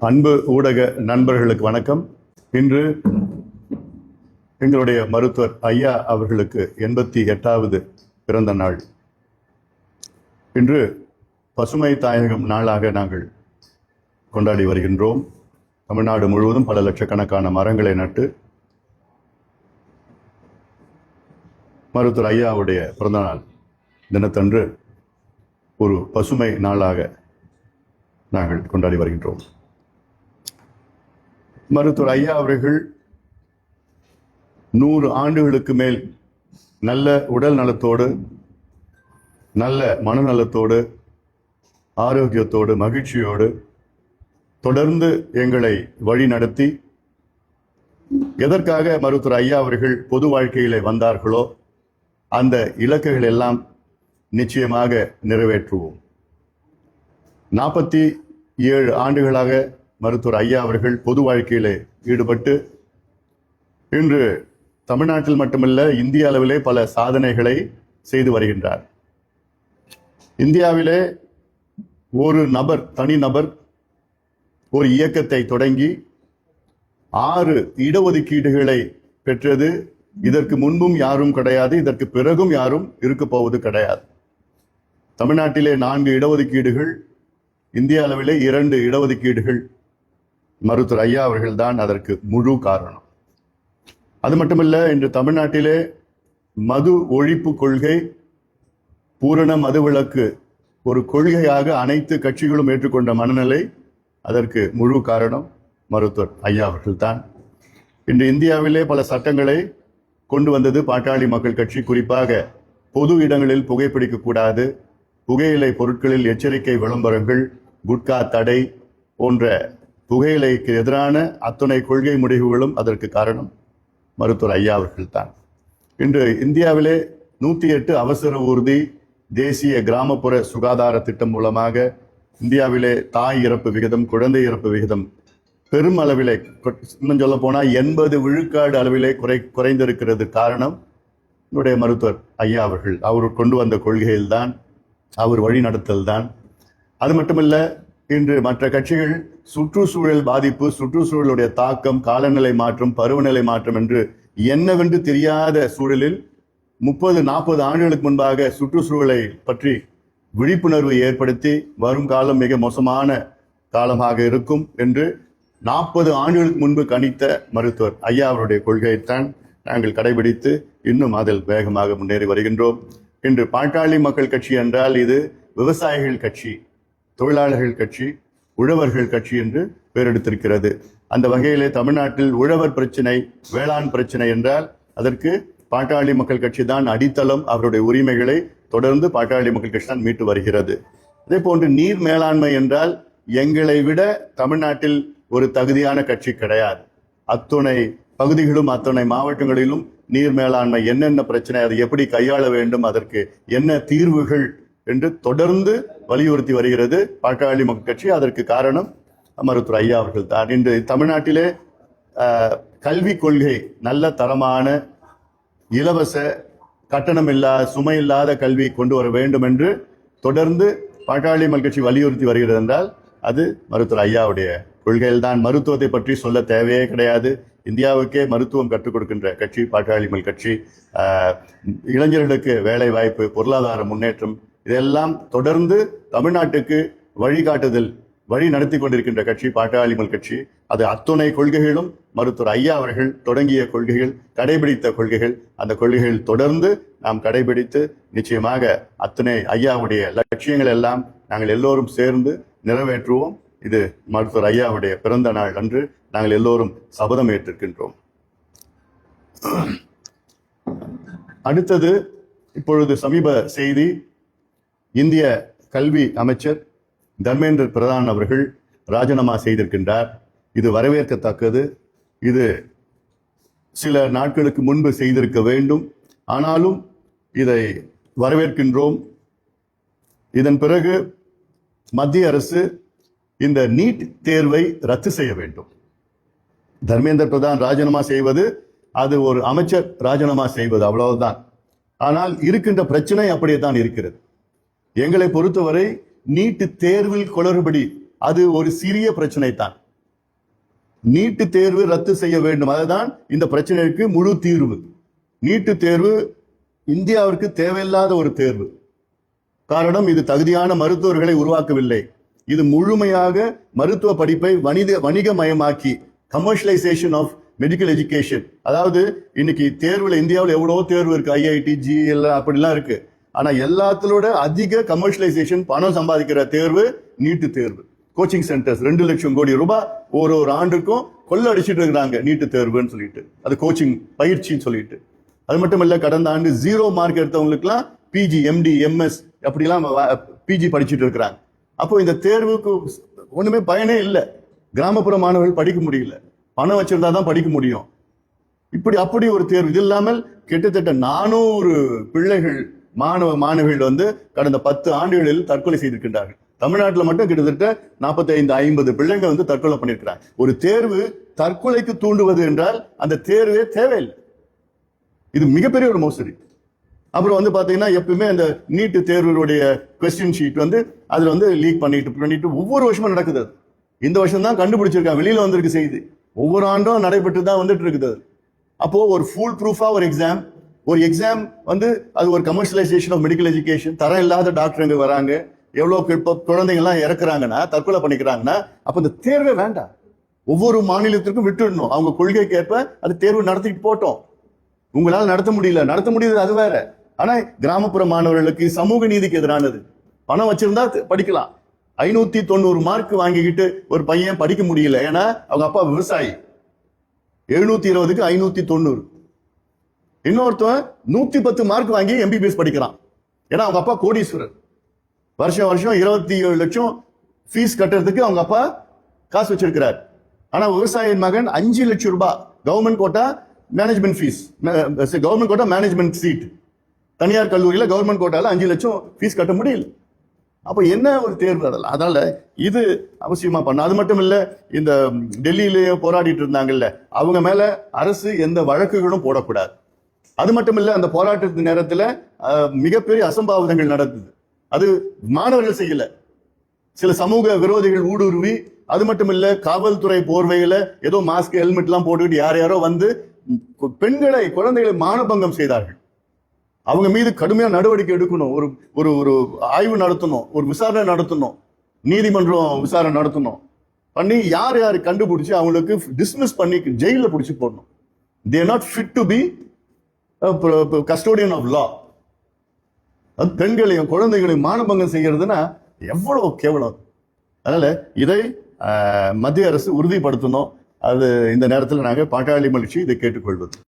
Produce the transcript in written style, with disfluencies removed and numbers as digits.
அன்பு ஊடக நண்பர்களுக்கு வணக்கம். இன்று எங்களுடைய மருத்துவர் ஐயா அவர்களுக்கு 88வது பிறந்த நாள். இன்று பசுமை தாயகம் நாளாக நாங்கள் கொண்டாடி வருகின்றோம். தமிழ்நாடு முழுவதும் பல லட்சக்கணக்கான மரங்களை நட்டு மருத்துவர் ஐயாவுடைய பிறந்தநாள் தினத்தன்று ஒரு பசுமை நாளாக நாங்கள் கொண்டாடி வருகின்றோம். மருத்துவர் ஐயா அவர்கள் 100 ஆண்டுகளுக்கு மேல் நல்ல உடல் நலத்தோடு, நல்ல மனநலத்தோடு, ஆரோக்கியத்தோடு, மகிழ்ச்சியோடு தொடர்ந்து எங்களை வழி நடத்தி, எதற்காக மருத்துவர் ஐயா அவர்கள் பொது வாழ்க்கையிலே வந்தார்களோ அந்த இலக்குகள் எல்லாம் நிச்சயமாக நிறைவேற்றுவோம். 47 ஆண்டுகளாக மருத்துவர் ஐயா அவர்கள் பொது வாழ்க்கையிலே ஈடுபட்டு இன்று தமிழ்நாட்டில் மட்டுமல்ல இந்திய அளவிலே பல சாதனைகளை செய்து வருகின்றார். இந்தியாவிலே ஒரு நபர், தனிநபர் ஒரு இயக்கத்தை தொடங்கி 6 இடஒதுக்கீடுகளை பெற்றது இதற்கு முன்பும் யாரும் கிடையாது, இதற்கு பிறகும் யாரும் இருக்க போவது கிடையாது. தமிழ்நாட்டிலே 4 இடஒதுக்கீடுகள், இந்திய அளவிலே 2 இடஒதுக்கீடுகள். மருத்துவர் ஐயா அவர்கள் தான் அதற்கு முழு காரணம். அது மட்டுமல்ல, இன்று தமிழ்நாட்டிலே மது ஒழிப்பு கொள்கை, பூரண மதுவிலக்கு ஒரு கொள்கையாக அனைத்து கட்சிகளும் ஏற்றுக்கொண்ட மனநிலை, அதற்கு முழு காரணம் மருத்துவர் ஐயா அவர்கள் தான். இன்று இந்தியாவிலே பல சட்டங்களை கொண்டு வந்தது பாட்டாளி மக்கள் கட்சி. குறிப்பாக பொது இடங்களில் புகைப்பிடிக்க கூடாது, புகையிலை பொருட்களில் எச்சரிக்கை விளம்பரங்கள், குட்கா தடை போன்ற புகையிலைக்கு எதிரான அத்துணை கொள்கை முடிவுகளும் அதற்கு காரணம் மருத்துவர் ஐயா அவர்கள் தான். இன்று இந்தியாவிலே 108 அவசர ஊர்தி தேசிய கிராமப்புற சுகாதார திட்டம் மூலமாக இந்தியாவிலே தாய் இறப்பு விகிதம், குழந்தை இறப்பு விகிதம் பெரும் அளவிலே, இன்னும் சொல்ல போனால் 80 விழுக்காடு அளவிலே குறைந்திருக்கிறது. காரணம் என்னுடைய மருத்துவர் ஐயா அவர்கள். அவர் கொண்டு வந்த கொள்கையில் தான், அவர் வழி நடத்தல் தான். அது மட்டுமல்ல, இன்று மற்ற கட்சிகள் சுற்றுச்சூழல் பாதிப்பு, சுற்றுச்சூழலுடைய தாக்கம், காலநிலை மாற்றம், பருவநிலை மாற்றம் என்று என்னவென்று தெரியாத சூழலில் 30-40 ஆண்டுகளுக்கு முன்பாக சுற்றுச்சூழலை பற்றி விழிப்புணர்வை ஏற்படுத்தி வரும் காலம் மிக மோசமான காலமாக இருக்கும் என்று 40 ஆண்டுகளுக்கு முன்பு கணித்த மருத்துவர் ஐயா அவருடைய கொள்கையைத்தான் நாங்கள் கடைபிடித்து இன்னும் அதில் வேகமாக முன்னேறி வருகின்றோம். இன்று பாட்டாளி மக்கள் கட்சி என்றால் இது விவசாயிகள் கட்சி, தொழிலாளர்கள் கட்சி, உழவர்கள் கட்சி என்று பெயரெடுத்திருக்கிறது. அந்த வகையிலே தமிழ்நாட்டில் உழவர் பிரச்சனை, வேளாண் பிரச்சனை என்றால் அதற்கு பாட்டாளி மக்கள் கட்சி தான் அடித்தளம். அவருடைய உரிமைகளை தொடர்ந்து பாட்டாளி மக்கள் கட்சி தான் மீட்டு வருகிறது. அதே போன்று நீர் மேலாண்மை என்றால் எங்களை விட தமிழ்நாட்டில் ஒரு தகுதியான கட்சி கிடையாது. அத்துணை பகுதிகளும் அத்துணை மாவட்டங்களிலும் நீர் மேலாண்மை என்னென்ன பிரச்சனை, அதை எப்படி கையாள வேண்டும், அதற்கு என்ன தீர்வுகள் என்று தொடர்ந்து வலியுறுத்தி வருகிறது பாட்டாளி மக்கள் கட்சி. அதற்கு காரணம் மருத்துவர் ஐயா அவர்கள் தான். இன்று தமிழ்நாட்டிலே கல்விக் கொள்கை நல்ல தரமான, இலவச, கட்டணமில்லா, சுமையில்லாத கல்வி கொண்டு வர வேண்டும் என்று தொடர்ந்து பாட்டாளி மக்கள் கட்சி வலியுறுத்தி வருகிறது என்றால் அது மருத்துவர் ஐயாவுடைய கொள்கையில் தான். மருத்துவத்தை பற்றி சொல்ல தேவையே கிடையாது. இந்தியாவுக்கே மருத்துவம் கற்றுக் கொடுக்கின்ற கட்சி பாட்டாளி மக்கள் கட்சி. இளைஞர்களுக்கு வேலை வாய்ப்பு, பொருளாதார முன்னேற்றம், இதெல்லாம் தொடர்ந்து தமிழ்நாட்டுக்கு வழிகாட்டுதல், வழி நடத்தி கொண்டிருக்கின்ற கட்சி பாட்டாளி மக்கள் கட்சி. அது அத்துணை கொள்கைகளும் மருத்துவர் ஐயா அவர்கள் தொடங்கிய கொள்கைகள், கடைபிடித்த கொள்கைகள். அந்த கொள்கைகள் தொடர்ந்து நாம் கடைபிடித்து நிச்சயமாக அத்துணை ஐயாவுடைய லட்சியங்கள் எல்லாம் நாங்கள் எல்லோரும் சேர்ந்து நிறைவேற்றுவோம். இது மருத்துவர் ஐயாவுடைய பிறந்த நாள் அன்று நாங்கள் எல்லோரும் சபதம் ஏற்றிருக்கின்றோம். அடுத்தது, இப்பொழுது சமீப செய்தி, இந்திய கல்வி அமைச்சர் தர்மேந்திர பிரதான் அவர்கள் ராஜினாமா செய்திருக்கின்றார். இது வரவேற்கத்தக்கது. இது சில நாட்களுக்கு முன்பு செய்திருக்க வேண்டும், ஆனாலும் இதை வரவேற்கின்றோம். இதன் பிறகு மத்திய அரசு இந்த நீட் தேர்வை ரத்து செய்ய வேண்டும். தர்மேந்திர பிரதான் ராஜினாமா செய்வது அது ஒரு அமைச்சர் ராஜினாமா செய்வது, அவ்வளவுதான். ஆனால் இருக்கின்ற பிரச்சனை அப்படியே தான் இருக்கிறது. எங்களை பொறுத்தவரை நீட் தேர்வில் குளறுபடி அது ஒரு சிறிய பிரச்சனை தான். நீட்டு தேர்வு ரத்து செய்ய வேண்டும். அதுதான் இந்த பிரச்சனைக்கு முழு தீர்வு. நீட்டு தேர்வு இந்தியாவிற்கு தேவையில்லாத ஒரு தேர்வு. காரணம், இது தகுதியான மருத்துவர்களை உருவாக்கவில்லை. இது முழுமையாக மருத்துவ படிப்பை வணிகமயமாக்கி கமர்ஷியலைசேஷன் ஆஃப் மெடிக்கல் எஜுகேஷன். அதாவது இன்னைக்கு தேர்வுல இந்தியாவில் எவ்வளவோ தேர்வு இருக்கு, ஐஐடி, ஜிஎல் அப்படிலாம் இருக்கு. ஆனா எல்லாத்திலோட அதிக கமர்ஷியலைசேஷன், பணம் சம்பாதிக்கிற தேர்வு நீட்டு தேர்வு. கோச்சிங் சென்டர்ஸ் 2 லட்சம் கோடி ரூபாய் ஒரு ஆண்டுக்கும் கொள்ள அடிச்சுட்டு இருக்கிறாங்க நீட்டு தேர்வுன்னு சொல்லிட்டு. அது கோச்சிங் பயிற்சின்னு சொல்லிட்டு. அது மட்டும் இல்ல, கடந்த ஆண்டு 0 மார்க் எடுத்தவங்களுக்குலாம் பிஜி, எம்டி, எம்எஸ் அப்படிலாம் பிஜி படிச்சுட்டு இருக்கிறாங்க. அப்போ இந்த தேர்வுக்கு ஒண்ணுமே பயனே இல்லை. கிராமப்புற மாணவர்கள் படிக்க முடியல, பணம் வச்சிருந்தா தான் படிக்க முடியும். அப்படி ஒரு தேர்வு. இது இல்லாமல் கிட்டத்தட்ட 400 பிள்ளைகள், மாணவிகள் கடந்த 10 ஆண்டுகளில் தற்கொலை செய்திருக்கின்றார்கள். தமிழ்நாட்டில் மட்டும் கிட்டத்தட்ட 45-50 பிள்ளைங்க தற்கொலை பண்ணியிருக்கிறாங்க. ஒரு தேர்வு தற்கொலைக்கு தூண்டுவது என்றால் அந்த தேர்வே தேவையில்லை. இது மிகப்பெரிய ஒரு மோசடி. அப்புறம் பாத்தீங்கன்னா எப்பவுமே அந்த நீட்டு தேர்வுடைய கொஸ்டின் ஷீட் அதுல லீக் பண்ணிட்டு ஒவ்வொரு வருஷமும் நடக்குது. இந்த வருஷம் தான் கண்டுபிடிச்சிருக்காங்க, வெளியில வந்திருக்கு செய்தி. ஒவ்வொரு ஆண்டும் நடைபெற்று தான் வந்துட்டு இருக்குது. அப்போ ஒரு ஃபுல் ப்ரூஃபா ஒரு எக்ஸாம் அது ஒரு கமர்ஷியலைசேஷன் ஆஃப் மெடிக்கல் எஜுகேஷன். தரம் இல்லாத டாக்டருங்க வராங்க, எவ்வளவு குழந்தைங்க எல்லாம் இறக்குறாங்கன்னா, தற்கொலை பண்ணிக்கிறாங்கன்னா, அப்ப இந்த தேர்வே வேண்டாம். ஒவ்வொரு மாநிலத்திற்கும் விட்டுடணும். அவங்க கொள்கைக்கு ஏற்ப அது தேர்வு நடத்திட்டு போட்டோம். உங்களால் நடத்த முடியுது அது வேற. ஆனா கிராமப்புற மாணவர்களுக்கு சமூக நீதிக்கு எதிரானது. பணம் வச்சிருந்தா படிக்கலாம். 590 மார்க் வாங்கிக்கிட்டு ஒரு பையன் படிக்க முடியல, ஏன்னா அவங்க அப்பா விவசாயி. 720க்கு 590. இன்னொருத்தன் 110 மார்க் வாங்கி எம்பிபிஎஸ் படிக்கிறான், ஏன்னா அவங்க அப்பா கோடீஸ்வரர். வருஷம் 27 லட்சம் ஃபீஸ் கட்டுறதுக்கு அவங்க அப்பா காசு வச்சிருக்கிறார். ஆனா விவசாயியின் மகன் 5 லட்சம் ரூபாய் government quota management fees, government quota management seat. தனியார் கல்லூரியில கவர்மெண்ட் கோட்டால 5 லட்சம் ஃபீஸ் கட்ட முடியல. அப்ப என்ன ஒரு தேர்வு அதனால இது அவசியமா பண்ண. அது மட்டும் இல்ல, இந்த டெல்லியிலேயே போராடிட்டு இருந்தாங்கல்ல, அவங்க மேல அரசு எந்த வழக்குகளும் போடக்கூடாது. அது மட்டும் இல்ல, அந்த போராட்டத்தின் நேரத்துல மிகப்பெரிய அசம்பாவிதங்கள் நடந்தது. அது மாணவர்கள் செய்யல, சில சமூக விரோதிகள் ஊடுருவி. அது மட்டும் இல்ல, காவல்துறை போர்வையில ஏதோ மாஸ்க், ஹெல்மெட் எல்லாம் போட்டுக்கிட்டு யாரோ பெண்களை, குழந்தைகளை மானபங்கம் செய்தார்கள். அவங்க மீது கடுமையான நடவடிக்கை எடுக்கணும். ஒரு ஆய்வு நடத்தணும், ஒரு விசாரணை நடத்தணும், நீதிமன்றம் விசாரணை நடத்தணும். பண்ணி யார் கண்டுபிடிச்சு அவங்களுக்கு டிஸ்மிஸ் பண்ணி ஜெயில பிடிச்சி போடணும். They are not fit to be custodian of law. அது பெண்களையும் குழந்தைகளையும் மானபங்கம் செய்யறதுன்னா எவ்வளவு கேவலம். அதனால இதை மத்திய அரசு உறுதிப்படுத்தணும். அது இந்த நேரத்தில் நாங்கள் பாட்டாளி மகிழ்ச்சி இதை கேட்டுக்கொள்வது.